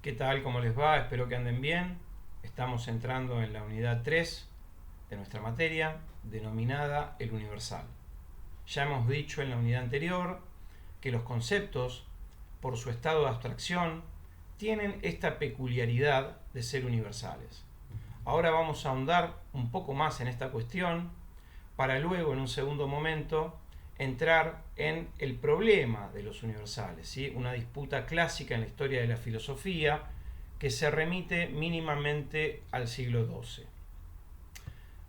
¿Qué tal? ¿Cómo les va? Espero que anden bien. Estamos entrando en la unidad 3 de nuestra materia, denominada el universal. Ya hemos dicho en la unidad anterior que los conceptos, por su estado de abstracción, tienen esta peculiaridad de ser universales. Ahora vamos a ahondar un poco más en esta cuestión para luego, en un segundo momento, entrar en el problema de los universales, ¿sí? Una disputa clásica en la historia de la filosofía que se remite mínimamente al siglo XII.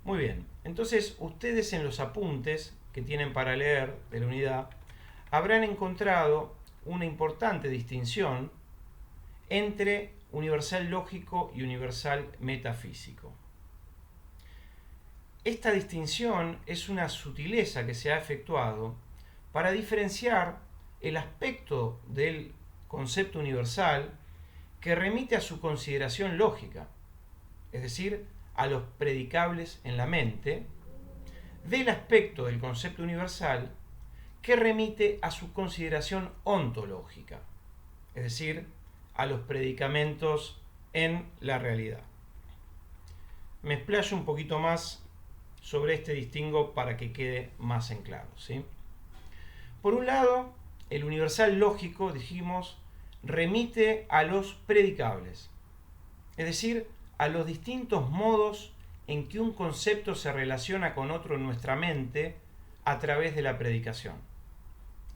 Muy bien, entonces ustedes en los apuntes que tienen para leer de la unidad habrán encontrado una importante distinción entre universal lógico y universal metafísico. Esta distinción es una sutileza que se ha efectuado para diferenciar el aspecto del concepto universal que remite a su consideración lógica, es decir, a los predicables en la mente, del aspecto del concepto universal que remite a su consideración ontológica, es decir, a los predicamentos en la realidad. Me explayo un poquito más sobre este distingo para que quede más en claro, ¿sí? Por un lado, el universal lógico, dijimos, remite a los predicables, es decir, a los distintos modos en que un concepto se relaciona con otro en nuestra mente a través de la predicación.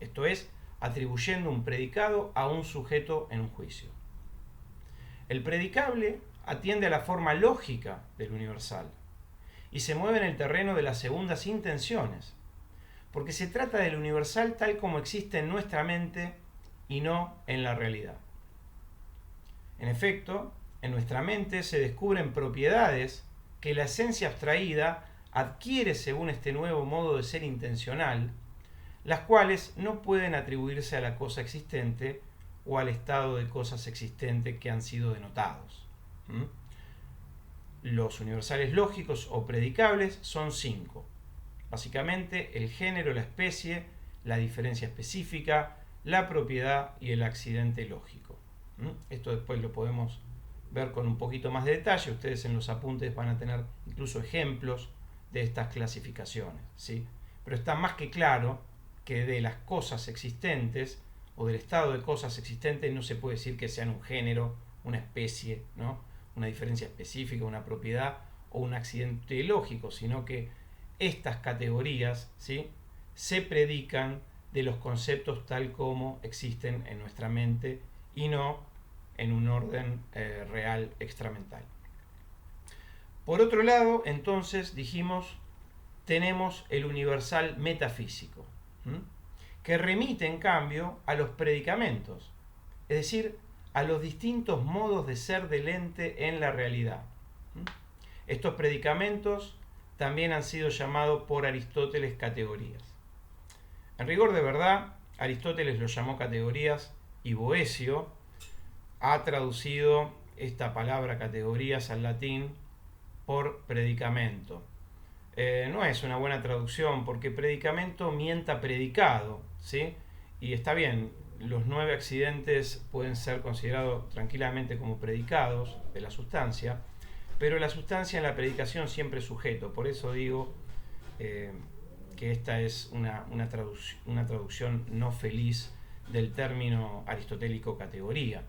Esto es, atribuyendo un predicado a un sujeto en un juicio. El predicable atiende a la forma lógica del universal y se mueve en el terreno de las segundas intenciones, porque se trata del universal tal como existe en nuestra mente y no en la realidad. En efecto, en nuestra mente se descubren propiedades que la esencia abstraída adquiere según este nuevo modo de ser intencional, las cuales no pueden atribuirse a la cosa existente o al estado de cosas existentes que han sido denotados. Los universales lógicos o predicables son 5. Básicamente, el género, la especie, la diferencia específica, la propiedad y el accidente lógico. Esto después lo podemos ver con un poquito más de detalle. Ustedes en los apuntes van a tener incluso ejemplos de estas clasificaciones, ¿sí? Pero está más que claro que de las cosas existentes o del estado de cosas existentes no se puede decir que sean un género, una especie, ¿no? Una diferencia específica, una propiedad o un accidente lógico, sino que estas categorías, ¿sí?, se predican de los conceptos tal como existen en nuestra mente y no en un orden real extramental. Por otro lado, entonces, dijimos, tenemos el universal metafísico, que remite, en cambio, a los predicamentos, es decir, a los distintos modos de ser del ente en la realidad. Estos predicamentos también han sido llamados por Aristóteles categorías. En rigor de verdad, Aristóteles los llamó categorías y Boecio ha traducido esta palabra categorías al latín por predicamento. No es una buena traducción porque predicamento mienta predicado, ¿sí? Y está bien, los 9 accidentes pueden ser considerados tranquilamente como predicados de la sustancia, pero la sustancia en la predicación siempre es sujeto. Por eso digo que esta es una traducción no feliz del término aristotélico categoría,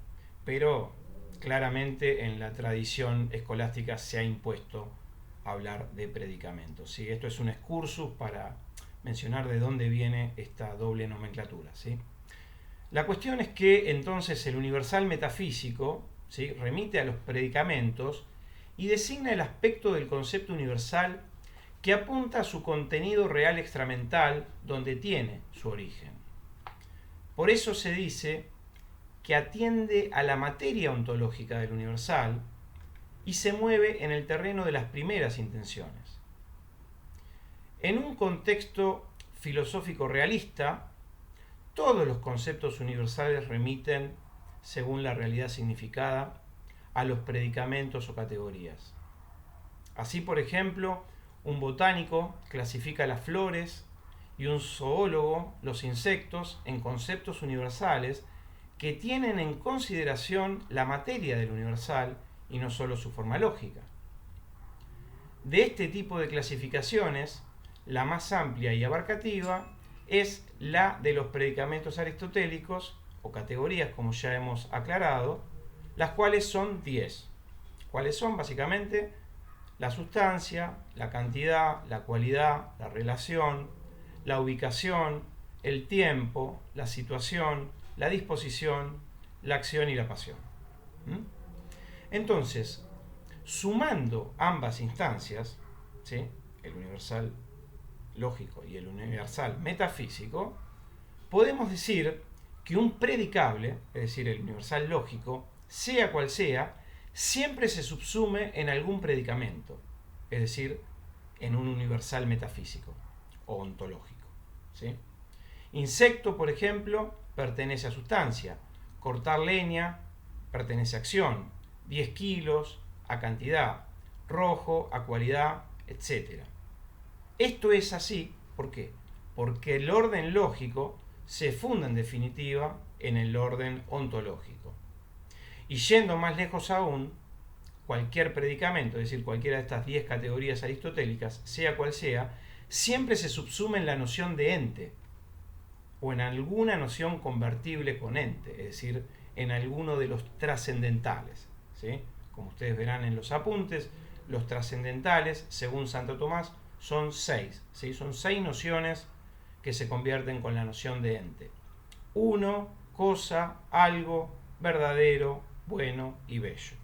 pero claramente en la tradición escolástica se ha impuesto hablar de predicamentos, ¿sí? Esto es un excursus para mencionar de dónde viene esta doble nomenclatura, ¿sí? La cuestión es que entonces el universal metafísico, ¿sí?, remite a los predicamentos y designa el aspecto del concepto universal que apunta a su contenido real extramental donde tiene su origen. Por eso se dice que atiende a la materia ontológica del universal y se mueve en el terreno de las primeras intenciones. En un contexto filosófico realista, todos los conceptos universales remiten, según la realidad significada, a los predicamentos o categorías. Así, por ejemplo, un botánico clasifica las flores y un zoólogo los insectos en conceptos universales que tienen en consideración la materia del universal y no solo su forma lógica. De este tipo de clasificaciones, la más amplia y abarcativa es la de los predicamentos aristotélicos, o categorías como ya hemos aclarado, las cuales son 10. ¿Cuáles son? Básicamente la sustancia, la cantidad, la cualidad, la relación, la ubicación, el tiempo, la situación, la disposición, la acción y la pasión. Entonces, sumando ambas instancias, ¿sí?, el universal lógico y el universal metafísico, podemos decir que un predicable, es decir, el universal lógico, sea cual sea, siempre se subsume en algún predicamento, es decir, en un universal metafísico o ontológico, ¿sí? Insecto, por ejemplo, pertenece a sustancia. Cortar leña pertenece a acción. 10 kilos a cantidad. Rojo a cualidad, etc. Esto es así, ¿por qué? Porque el orden lógico se funda en definitiva en el orden ontológico. Y yendo más lejos aún, cualquier predicamento, es decir, cualquiera de estas 10 categorías aristotélicas, sea cual sea, siempre se subsume en la noción de ente, o en alguna noción convertible con ente, es decir, en alguno de los trascendentales, ¿sí? Como ustedes verán en los apuntes, los trascendentales, según Santo Tomás, son 6, ¿sí? Son 6 nociones que se convierten con la noción de ente. Uno, cosa, algo, verdadero, bueno y bello.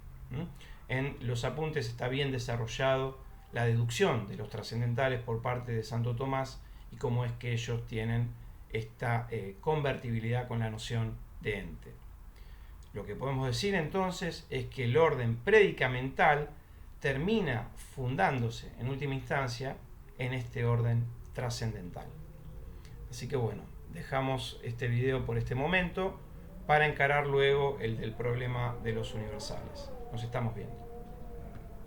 En los apuntes está bien desarrollado la deducción de los trascendentales por parte de Santo Tomás y cómo es que ellos tienen esta convertibilidad con la noción de ente. Lo que podemos decir entonces es que el orden predicamental termina fundándose en última instancia en este orden trascendental. Así que bueno, dejamos este video por este momento para encarar luego el del problema de los universales. Nos estamos viendo.